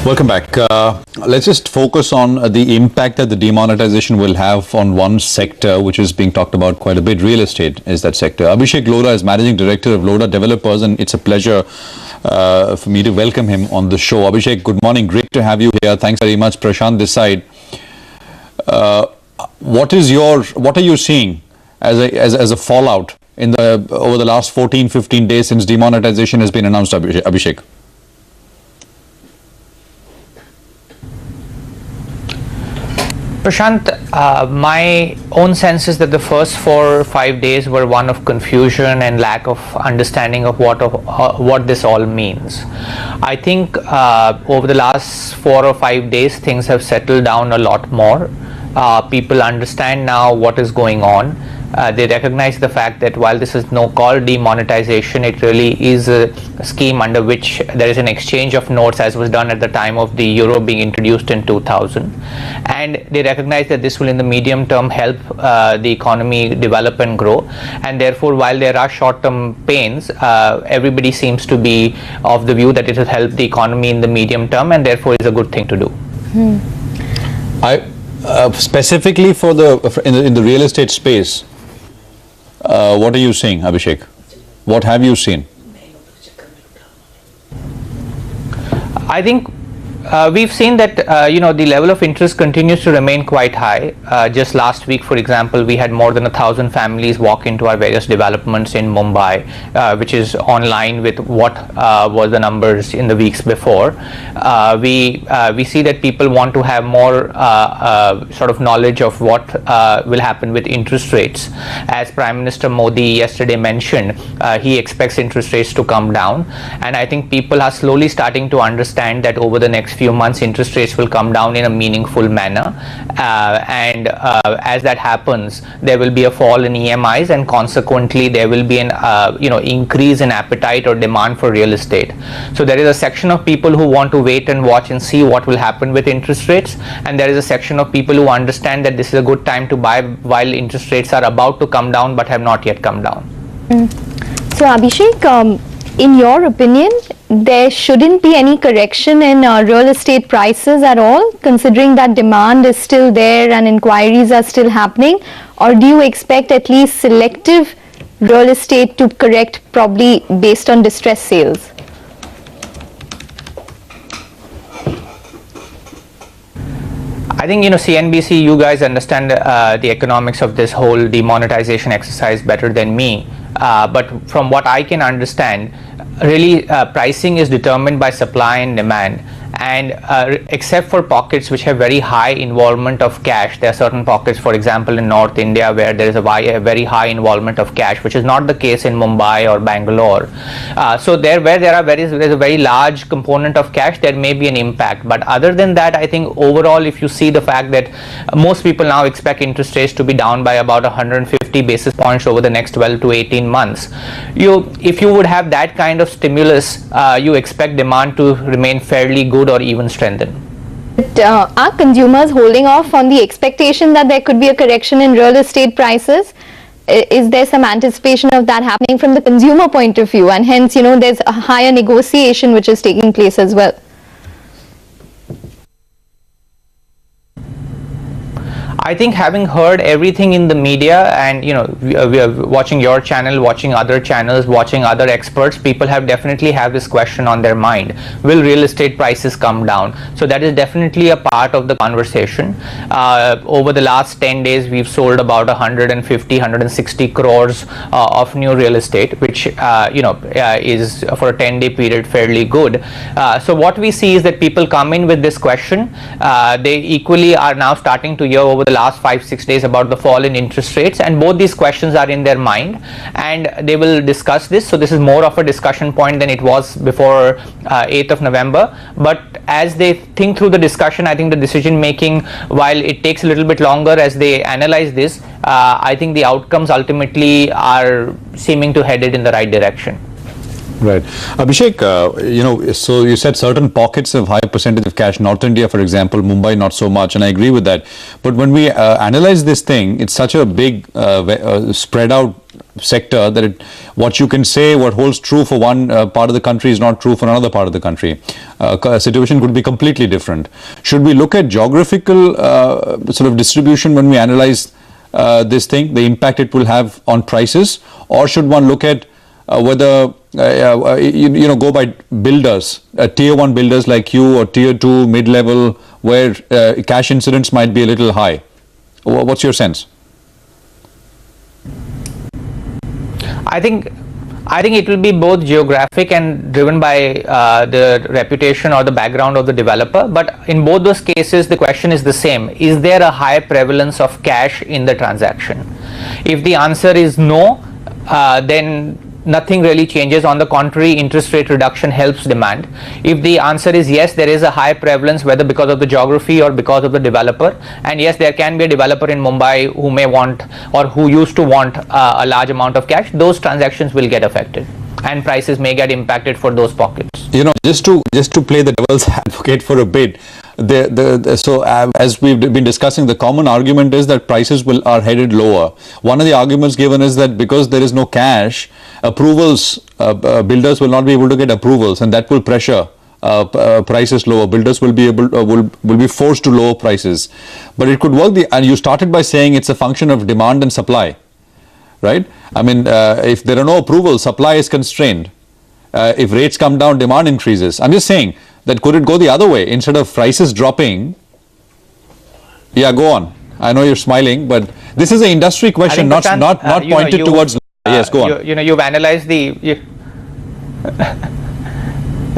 Welcome back. Let's just focus on the impact that the demonetization will have on one sector, which is being talked about quite a bit. Real estate is that sector. Abhishek Lodha is Managing Director of LODHA Developers, and it's a pleasure for me to welcome him on the show. Abhishek, good morning. Great to have you here. Thanks very much. Prashant this side. What are you seeing as a fallout over the last 14-15 days since demonetization has been announced, Abhishek? Prashant, my own sense is that the first 4 or 5 days were one of confusion and lack of understanding of what this all means. I think over the last 4 or 5 days, things have settled down a lot more. People understand now what is going on. They recognize the fact that while this is called demonetization, it really is a scheme under which there is an exchange of notes, as was done at the time of the euro being introduced in 2000. And they recognize that this will in the medium term help the economy develop and grow. And therefore, while there are short-term pains, everybody seems to be of the view that it will help the economy in the medium term, and therefore is a good thing to do. Specifically in the real estate space, what are you seeing, Abhishek? What have you seen? I think we've seen that the level of interest continues to remain quite high. Just last week, for example, we had more than 1,000 families walk into our various developments in Mumbai, which is online with what were the numbers in the weeks before. We see that people want to have more sort of knowledge of what will happen with interest rates. As Prime Minister Modi yesterday mentioned, he expects interest rates to come down, and I think people are slowly starting to understand that over the next few months interest rates will come down in a meaningful manner, and as that happens, there will be a fall in EMIs, and consequently there will be an increase in appetite or demand for real estate. So there is a section of people who want to wait and watch and see what will happen with interest rates, and there is a section of people who understand that this is a good time to buy while interest rates are about to come down but have not yet come down. So Abhishek, in your opinion, there shouldn't be any correction in real estate prices at all, considering that demand is still there and inquiries are still happening? Or do you expect at least selective real estate to correct, probably based on distressed sales? I think, CNBC, you guys understand the economics of this whole demonetization exercise better than me. But from what I can understand, really pricing is determined by supply and demand. And except for pockets which have very high involvement of cash, there are certain pockets, for example, in North India, where there is a very high involvement of cash, which is not the case in Mumbai or Bangalore. So where there's a very large component of cash, there may be an impact. But other than that, I think overall, if you see the fact that most people now expect interest rates to be down by about 150 basis points over the next 12 to 18 months, if you would have that kind of stimulus, you expect demand to remain fairly good or even strengthen. Are consumers holding off on the expectation that there could be a correction in real estate prices? Is there some anticipation of that happening from the consumer point of view, and hence there's a higher negotiation which is taking place as well? I think having heard everything in the media, and we are watching your channel, watching other channels, watching other experts, people definitely have this question on their mind: will real estate prices come down? So that is definitely a part of the conversation. Over the last 10 days, we've sold about 160 crores of new real estate, which is for a 10-day period fairly good. So what we see is that people come in with this question. They equally are now starting to hear over the last 5-6 days about the fall in interest rates, and both these questions are in their mind, and they will discuss this. So this is more of a discussion point than it was before 8th of November. But as they think through the discussion, I think the decision making, while it takes a little bit longer as they analyze this, I think the outcomes ultimately are seeming to head it in the right direction. Right. Abhishek, so you said certain pockets of high percentage of cash, North India, for example, Mumbai, not so much, and I agree with that. But when we analyze this thing, it's such a big spread out sector that what you can say, what holds true for one part of the country is not true for another part of the country. Situation could be completely different. Should we look at geographical sort of distribution when we analyze this thing, the impact it will have on prices, or should one look at whether go by builders, tier 1 builders like you, or tier 2 mid-level, where cash incidence might be a little high? What's your sense? I think it will be both geographic and driven by the reputation or the background of the developer. But in both those cases, the question is the same: is there a high prevalence of cash in the transaction? If the answer is no, then nothing really changes. On the contrary, interest rate reduction helps demand. If the answer is yes, there is a high prevalence, whether because of the geography or because of the developer, and yes, there can be a developer in Mumbai who may want, or who used to want, a large amount of cash, those transactions will get affected and prices may get impacted for those pockets. Just to play the devil's advocate for a bit, as we've been discussing, the common argument is that prices are headed lower. One of the arguments given is that because there is no cash, approvals, builders will not be able to get approvals, and that will pressure prices lower. Builders will be forced to lower prices. But it could work. And you started by saying it's a function of demand and supply, right? I mean, if there are no approvals, supply is constrained. If rates come down, demand increases. I'm just saying that could it go the other way? Instead of prices dropping, yeah, go on. I know you're smiling, but this is an industry question, not pointed towards. Yes, go on. You've analyzed the.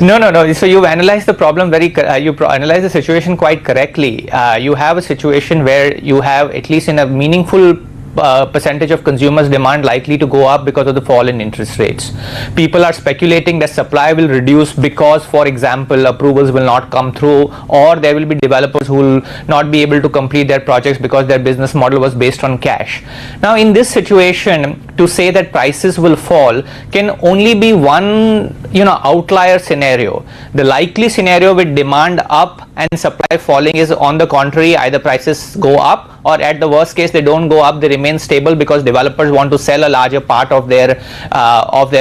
No. So you've analyzed the problem analyzed the situation quite correctly. You have a situation where you have, at least in a meaningful percentage of consumers' demand, likely to go up because of the fall in interest rates. People are speculating that supply will reduce because, for example, approvals will not come through, or there will be developers who will not be able to complete their projects because their business model was based on cash. Now, in this situation, to say that prices will fall can only be one outlier scenario. The likely scenario with demand up and supply falling is, on the contrary, either prices go up, or at the worst case they don't go up, they remain stable because developers want to sell a larger part of their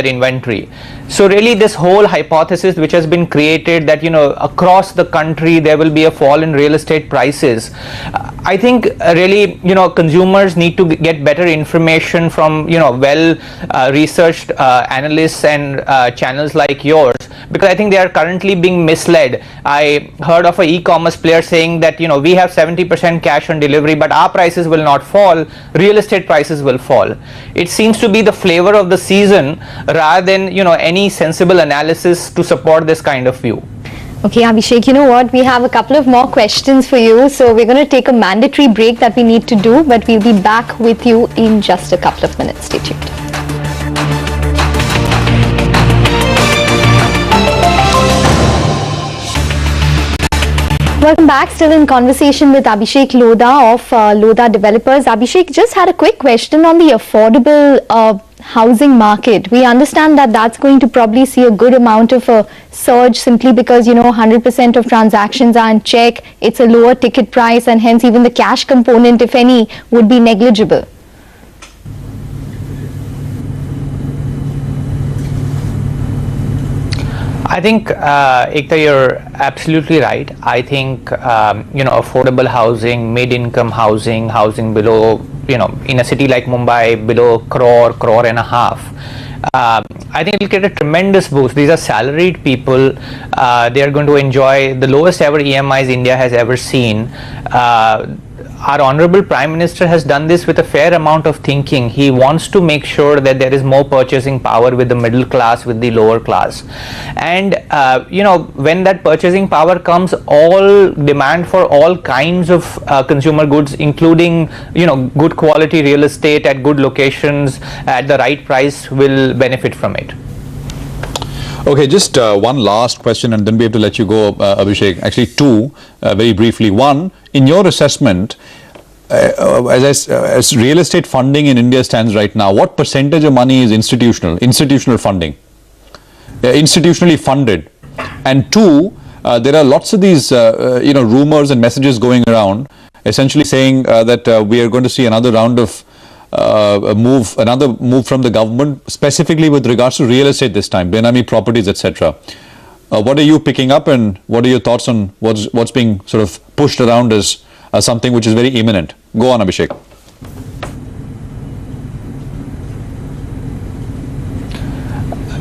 inventory. So really, this whole hypothesis which has been created that across the country there will be a fall in real estate prices, I think really consumers need to get better information from well researched analysts and channels like yours, because I think they are currently being misled. I heard of an e-commerce player saying that we have 70% cash on delivery, but our prices will not fall, real estate prices will fall. It seems to be the flavor of the season rather than any sensible analysis to support this kind of view. Okay, Abhishek, you know what? We have a couple of more questions for you. So we're going to take a mandatory break that we need to do, but we'll be back with you in just a couple of minutes. Stay tuned. Welcome back. Still in conversation with Abhishek Lodha of LODHA Developers. Abhishek, just had a quick question on the affordable housing market. We understand that that's going to probably see a good amount of a surge simply because 100% of transactions are in check. It's a lower ticket price, and hence even the cash component, if any, would be negligible. I think, Ekta, you're absolutely right. I think, affordable housing, mid-income housing, housing below, in a city like Mumbai, below crore and a half, I think it'll get a tremendous boost. These are salaried people. They are going to enjoy the lowest ever EMIs India has ever seen. Our Honorable Prime Minister has done this with a fair amount of thinking. He wants to make sure that there is more purchasing power with the middle class, with the lower class. And, when that purchasing power comes, all demand for all kinds of consumer goods, including, good quality real estate at good locations at the right price, will benefit from it. Okay, just one last question and then we have to let you go, Abhishek. Actually, two, very briefly. One, in your assessment, as real estate funding in India stands right now, what percentage of money is institutional funding, institutionally funded? And two, there are lots of these, rumors and messages going around, essentially saying that we are going to see another round of another move from the government, specifically with regards to real estate this time, Benami properties, etc. What are you picking up, and what are your thoughts on what's being sort of pushed around as something which is very imminent? Go on, Abhishek.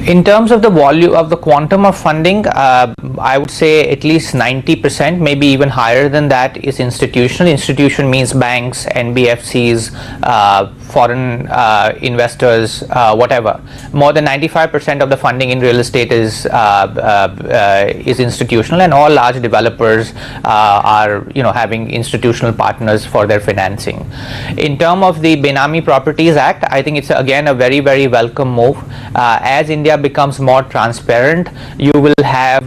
In terms of the volume of the quantum of funding, I would say at least 90%, maybe even higher than that, is institutional. Institution means banks, NBFCs, foreign investors, whatever. More than 95% of the funding in real estate is institutional, and all large developers are having institutional partners for their financing. In terms of the Benami Properties Act, I think it's again a very, very welcome move. As India becomes more transparent, you will have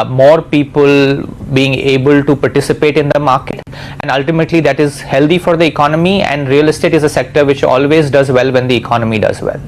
more people being able to participate in the market, and ultimately that is healthy for the economy, and real estate is a sector which always does well when the economy does well.